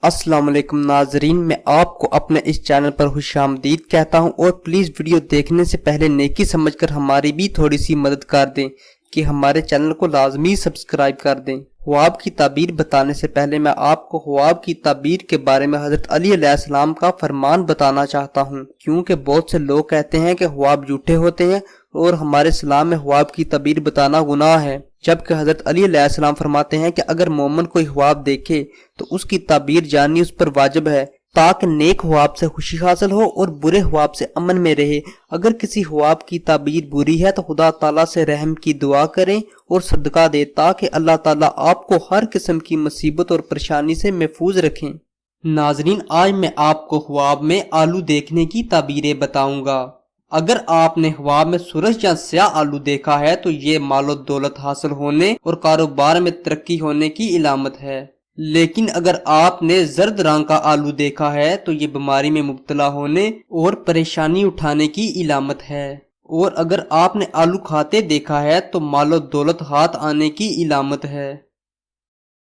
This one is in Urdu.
السلام علیکم ناظرین، میں آپ کو اپنے اس چینل پر خوش آمدید کہتا ہوں اور پلیز ویڈیو دیکھنے سے پہلے نیکی سمجھ کر ہماری بھی تھوڑی سی مدد کر دیں کہ ہمارے چینل کو لازمی سبسکرائب کر دیں۔ خواب کی تعبیر بتانے سے پہلے میں آپ کو خواب کی تعبیر کے بارے میں حضرت علی علیہ السلام کا فرمان بتانا چاہتا ہوں، کیونکہ بہت سے لوگ کہتے ہیں کہ خواب جھوٹے ہوتے ہیں اور ہمارے اسلام میں خواب کی تعبیر بتانا گناہ ہے، جبکہ حضرت علی علیہ السلام فرماتے ہیں کہ اگر مومن کوئی خواب دیکھے تو اس کی تعبیر جاننی اس پر واجب ہے تاکہ نیک خواب سے خوشی حاصل ہو اور برے خواب سے امن میں رہے۔ اگر کسی خواب کی تعبیر بری ہے تو خدا تعالیٰ سے رحم کی دعا کریں اور صدقہ دیں تاکہ اللہ تعالیٰ آپ کو ہر قسم کی مصیبت اور پریشانی سے محفوظ رکھیں۔ ناظرین، آج میں آپ کو خواب میں آلو دیکھنے کی تعبیریں بتاؤں گا۔ اگر آپ نے خواب میں سورج یا سیاہ آلو دیکھا ہے تو یہ مال و دولت حاصل ہونے اور کاروبار میں ترقی ہونے کی علامت ہے، لیکن اگر آپ نے زرد رنگ کا آلو دیکھا ہے تو یہ بیماری میں مبتلا ہونے اور پریشانی اٹھانے کی علامت ہے، اور اگر آپ نے آلو کھاتے دیکھا ہے تو مال و دولت ہاتھ آنے کی علامت ہے۔